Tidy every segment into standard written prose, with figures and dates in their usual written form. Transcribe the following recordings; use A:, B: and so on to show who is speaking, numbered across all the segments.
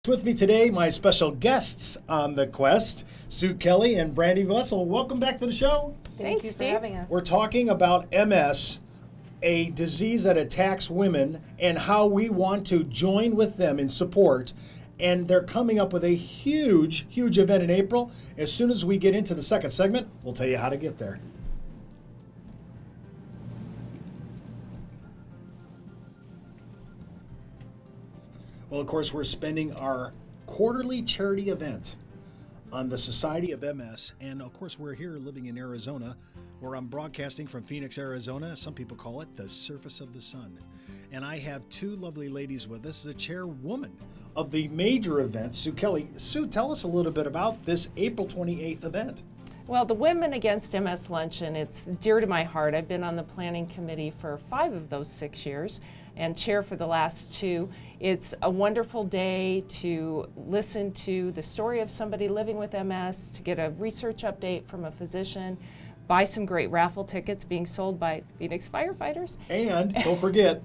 A: With me today, my special guests on the quest, Sue Kelly and Brandee Wessel. Welcome back to the show.
B: Thank you for having us.
A: We're talking about MS, a disease that attacks women, and how we want to join with them in support. And they're coming up with a huge, huge event in April. As soon as we get into the second segment, we'll tell you how to get there. Well, of course, we're spending our quarterly charity event on the Society of MS. And of course, we're here living in Arizona, where I'm broadcasting from Phoenix, Arizona. Some people call it the surface of the sun. And I have two lovely ladies with us, the chairwoman of the major event, Sue Kelly. Sue, tell us a little bit about this April 28th event.
C: Well, the Women Against MS Luncheon, it's dear to my heart. I've been on the planning committee for 5 of those 6 years and chair for the last 2. It's a wonderful day to listen to the story of somebody living with MS, to get a research update from a physician, buy some great raffle tickets being sold by Phoenix firefighters.
A: And don't forget,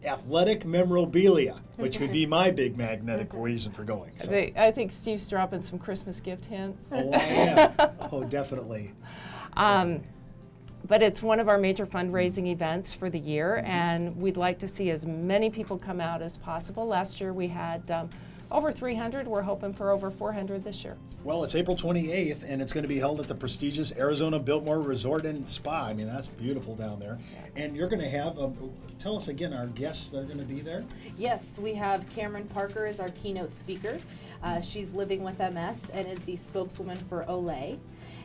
A: athletic memorabilia, which would be my big magnetic reason for going. So.
C: I think Steve's dropping some Christmas gift hints.
A: Oh, I am. Oh, definitely.
C: But it's one of our major fundraising events for the year, and we'd like to see as many people come out as possible. Last year we had over 300. We're hoping for over 400 this year.
A: Well, it's April 28th, and it's going to be held at the prestigious Arizona Biltmore Resort and Spa. I mean, that's beautiful down there. And you're going to have, tell us again, our guests that are going to be there?
B: Yes, we have Cameron Parker as our keynote speaker. She's living with MS and is the spokeswoman for Olay.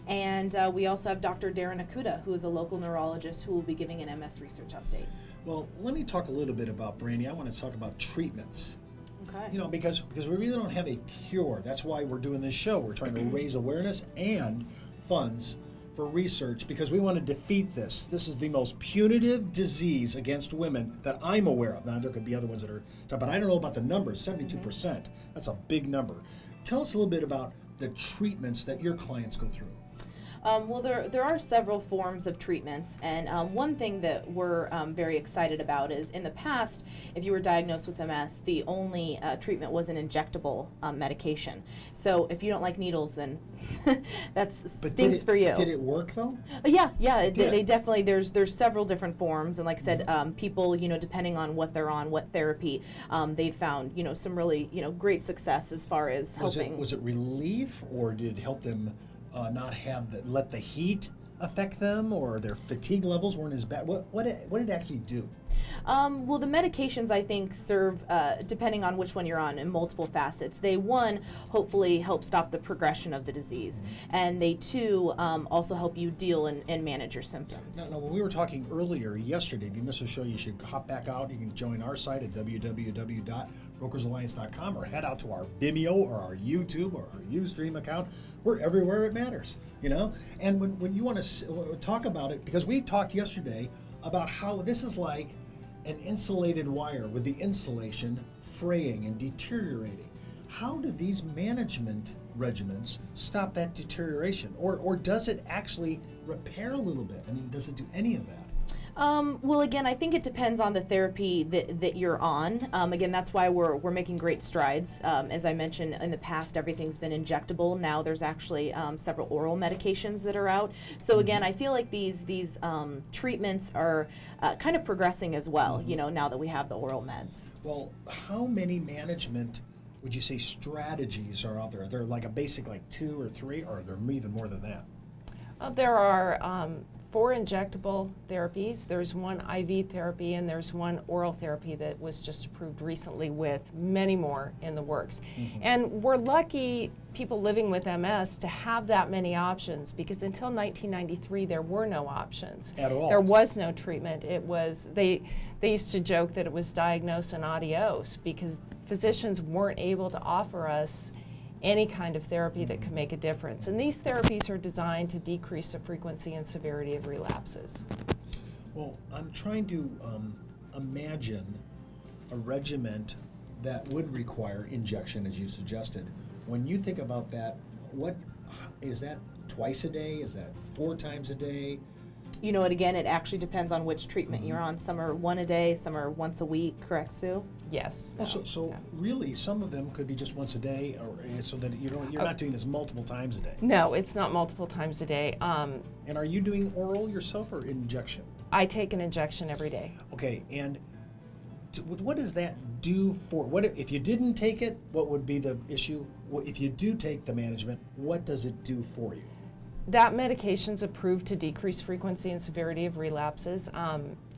B: And we also have Dr. Darren Akuda, who is a local neurologist who will be giving an MS research update.
A: Well, let me talk a little bit about Brandee. I want to talk about treatments.
B: Okay.
A: You know, because we really don't have a cure. That's why we're doing this show. We're trying to raise awareness and funds for research because we want to defeat this. This is the most punitive disease against women that I'm aware of. Now, there could be other ones that are tough, but I don't know about the numbers, 72%. That's a big number. Tell us a little bit about the treatments that your clients go through.
B: Well, there are several forms of treatments, and one thing that we're very excited about is in the past, if you were diagnosed with MS, the only treatment was an injectable medication. So if you don't like needles, then that stinks for you.
A: Did it work though?
B: Yeah, they definitely, there's several different forms, and like I said, people, depending on what they're on, what therapy, they've found, some really, great success as far as helping.
A: Was it relief, or did it help them not let the heat affect them, or their fatigue levels weren't as bad? What did it actually do?
B: Well, the medications, I think, serve, depending on which one you're on, in multiple facets. They, one, hopefully help stop the progression of the disease, and they, two, also help you deal and manage your symptoms.
A: Now, when we were talking earlier yesterday, if you missed the show, you should hop back out. You can join our site at www.brokersalliance.com or head out to our Vimeo or our YouTube or our Ustream account. We're everywhere it matters, And when you want to talk about it, because we talked yesterday about how this is like an insulated wire with the insulation fraying and deteriorating. How do these management regimens stop that deterioration? Or does it actually repair a little bit? I mean, does it do any of that?
B: Well, again, I think it depends on the therapy that you're on. Again, that's why we're making great strides. As I mentioned in the past, everything's been injectable. Now there's actually several oral medications that are out. So again, I feel like these treatments are kind of progressing as well, now that we have the oral meds.
A: Well, how many management would you say strategies are out there? Are there like a basic 2 or 3, or are there even more than that?
C: There are 4 injectable therapies. There's 1 IV therapy, and there's 1 oral therapy that was just approved recently, with many more in the works. And we're lucky, people living with MS, to have that many options, because until 1993 there were no options.
A: At all.
C: There was no treatment. It was, they used to joke that it was diagnose and adios, because physicians weren't able to offer us any kind of therapy that could make a difference. And these therapies are designed to decrease the frequency and severity of relapses.
A: Well, I'm trying to imagine a regimen that would require injection, as you suggested. When you think about that, what is that, twice a day? Is that 4 times a day?
B: You know, and again, it actually depends on which treatment you're on. Some are one a day, some are once a week, correct, Sue?
C: Yes.
A: Well, so really, some of them could be just once a day, or so that you're not doing this multiple times a day.
C: No, it's not multiple times a day.
A: And are you doing oral yourself or injection?
C: I take an injection every day.
A: Okay, and what does that do for, what if you didn't take it, what would be the issue? If you do take the management, what does it do for you?
C: That medication's approved to decrease frequency and severity of relapses.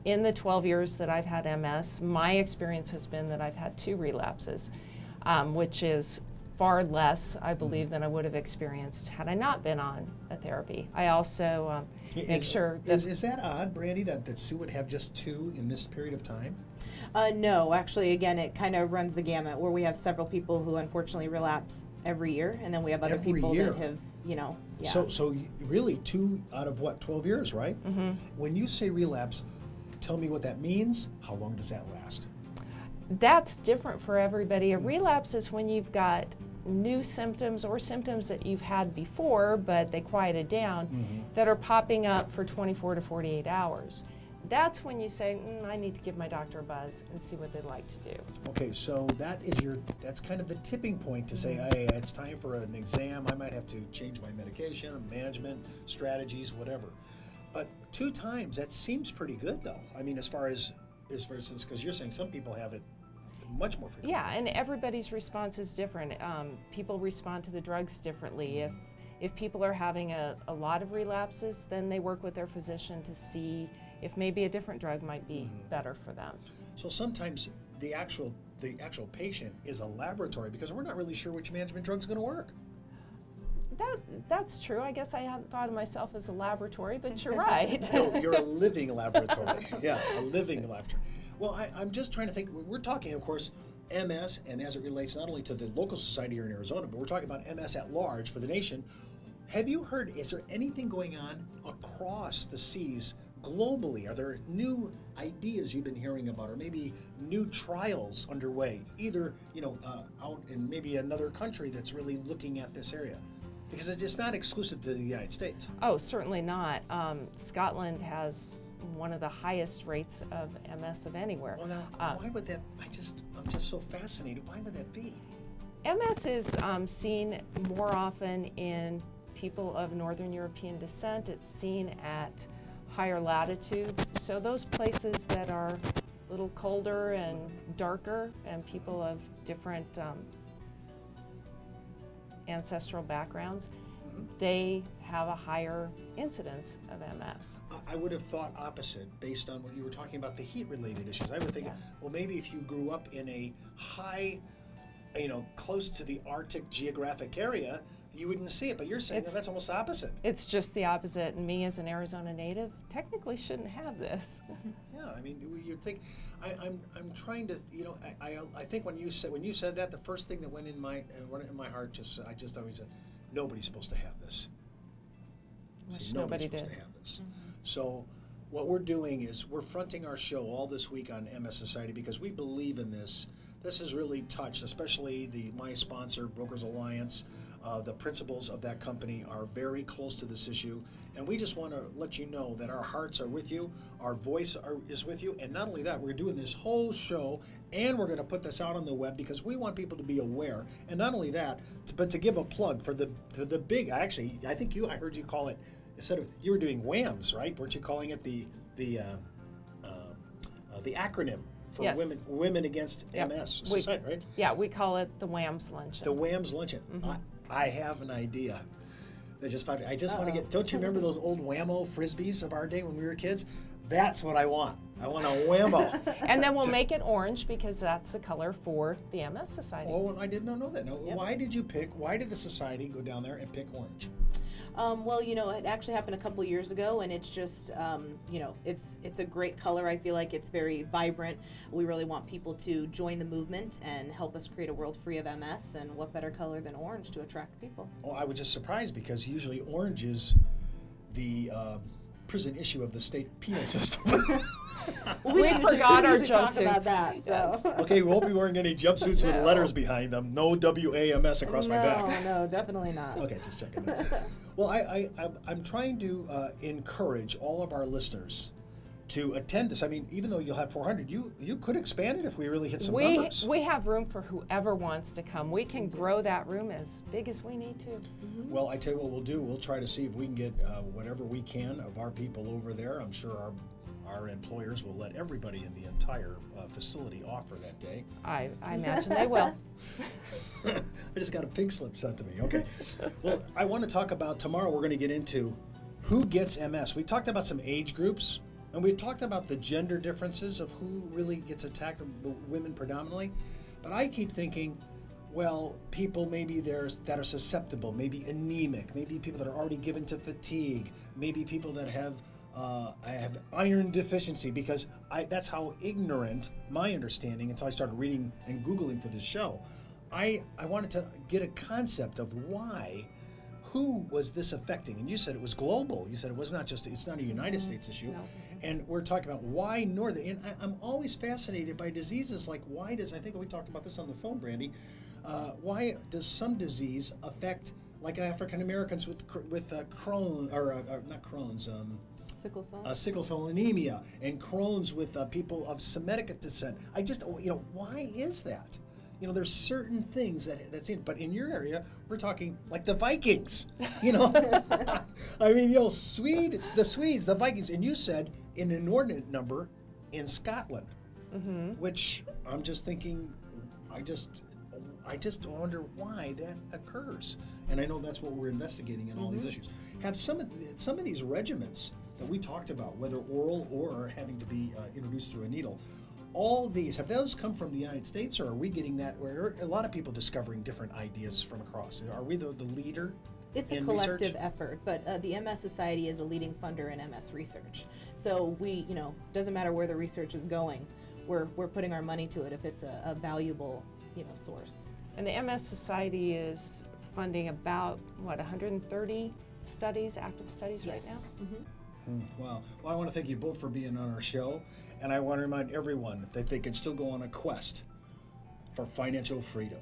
C: In the 12 years that I've had MS, my experience has been that I've had 2 relapses, which is far less, I believe, than I would have experienced had I not been on a therapy. I also make sure that...
A: Is that odd, Brandee, that Sue would have just 2 in this period of time?
B: No, actually, again, it kind of runs the gamut where we have several people who unfortunately relapse every year, and then we have other people that have, you know,
A: So really 2 out of what, 12 years, right?
C: Mm-hmm.
A: When you say relapse, tell me what that means. How long does that last?
C: That's different for everybody. A relapse is when you've got new symptoms or symptoms that you've had before, but they quieted down, that are popping up for 24 to 48 hours. That's when you say, I need to give my doctor a buzz and see what they'd like to do.
A: Okay, so that's kind of the tipping point to say, hey, it's time for an exam. I might have to change my medication, management, strategies, whatever. But 2 times, that seems pretty good though. I mean, as far as because you're saying some people have it much more frequently.
C: Yeah, and everybody's response is different. People respond to the drugs differently. If people are having a lot of relapses, then they work with their physician to see if maybe a different drug might be better for them.
A: So sometimes the actual patient is a laboratory because we're not really sure which management drug is going to work.
C: That's true. I guess I hadn't thought of myself as a laboratory, but you're right.
A: No, you're a living laboratory. Yeah, a living laboratory. Well, I'm just trying to think. We're talking, of course, MS, and as it relates not only to the local society here in Arizona, but we're talking about MS at large for the nation. Have you heard, is there anything going on across the seas globally? Are there new ideas you've been hearing about, or maybe new trials underway, either out in maybe another country that's really looking at this area? Because it's just not exclusive to the United States.
C: Oh, certainly not. Scotland has one of the highest rates of MS of anywhere.
A: Well, now, why would that? I'm just so fascinated. Why would that be?
C: MS is seen more often in people of Northern European descent. It's seen at higher latitudes. So those places that are a little colder and darker, and people of different ancestral backgrounds, they have a higher incidence of MS.
A: I would have thought opposite based on what you were talking about, the heat-related issues. I would think, well, maybe if you grew up in a high, close to the Arctic geographic area, you wouldn't see it. But you're saying that's almost opposite.
C: It's just the opposite. And me as an Arizona native technically shouldn't have this.
A: Yeah, I mean, you'd think. I'm trying to, I think when you said that, the first thing that went in my heart, I just always said, nobody's supposed to have this. See, nobody's supposed to have this. So what we're doing is we're fronting our show all this week on MS Society because we believe in this. This has really touched, especially my sponsor, Brokers Alliance. The principals of that company are very close to this issue, and we just want to let you know that our hearts are with you, our voice is with you, and not only that, we're doing this whole show, and we're going to put this out on the web because we want people to be aware, and not only that, but to give a plug for the big. I heard you call it, instead of, you were doing WHAMs, right? Weren't you calling it the acronym? For women against MS society, right?
C: Yeah, we call it the WHAMs Luncheon.
A: The WHAMs Luncheon. I have an idea. I just want to get. Don't you remember those old Whammo frisbees of our day when we were kids? That's what I want. I want a Whammo.
C: And then we'll make it orange because that's the color for the MS Society.
A: Oh, well, I did not know that. No, why did the society go down there and pick orange?
B: Well, it actually happened a couple years ago, and it's just, it's a great color. I feel like it's very vibrant. We really want people to join the movement and help us create a world free of MS, and what better color than orange to attract people?
A: Oh, I was just surprised because usually orange is the prison issue of the state penal system.
B: Well,
C: We forgot our
B: usually talk about
C: jumpsuits.
B: that. So.
A: Okay, we won't be wearing any jumpsuits with letters behind them. No WAMS across my back.
B: No, definitely not.
A: Okay, just checking. Well, I'm trying to encourage all of our listeners to attend this. I mean, even though you'll have 400, you could expand it if we really hit some numbers.
C: We have room for whoever wants to come. We can grow that room as big as we need to.
B: Mm-hmm.
A: Well, I tell you what we'll do. We'll try to see if we can get whatever we can of our people over there. I'm sure our employers will let everybody in the entire facility offer that day.
C: I imagine they will.
A: I just got a pink slip sent to me. Okay. Well, I want to talk about tomorrow. We're going to get into who gets MS. We talked about some age groups, and we've talked about the gender differences of who really gets attacked, the women predominantly. But I keep thinking, well, people maybe that are susceptible, maybe anemic, maybe people that are already given to fatigue, maybe people that have iron deficiency, because that's how ignorant my understanding until I started reading and Googling for this show. I wanted to get a concept of who was this affecting? And you said it was global. You said it was not just, it's not a United States issue.
C: No.
A: And we're talking about why northern, and I'm always fascinated by diseases like I think we talked about this on the phone, Brandee, why does some disease affect like African Americans with Crohn, or not Crohn's,
B: Sickle cell.
A: sickle cell anemia, and Crohn's with people of Semitic descent. I just, why is that? There's certain things that's in, but in your area, we're talking like the Vikings, I mean, Swedes, the Vikings, and you said an inordinate number in Scotland, which I'm just thinking, I just wonder why that occurs. And I know that's what we're investigating in all these issues. Have some of these regimens that we talked about, whether oral or having to be introduced through a needle, all these, have those come from the United States, or are we getting that where a lot of people discovering different ideas from across? Are we the leader?
B: It's a collective effort, but the MS Society is a leading funder in MS research. So we, doesn't matter where the research is going, we're putting our money to it if it's a valuable, source.
C: And the MS Society is funding about, 130 studies, active studies right now?
B: Mm-hmm.
A: Wow. Well, I want to thank you both for being on our show, and I want to remind everyone that they can still go on a quest for financial freedom.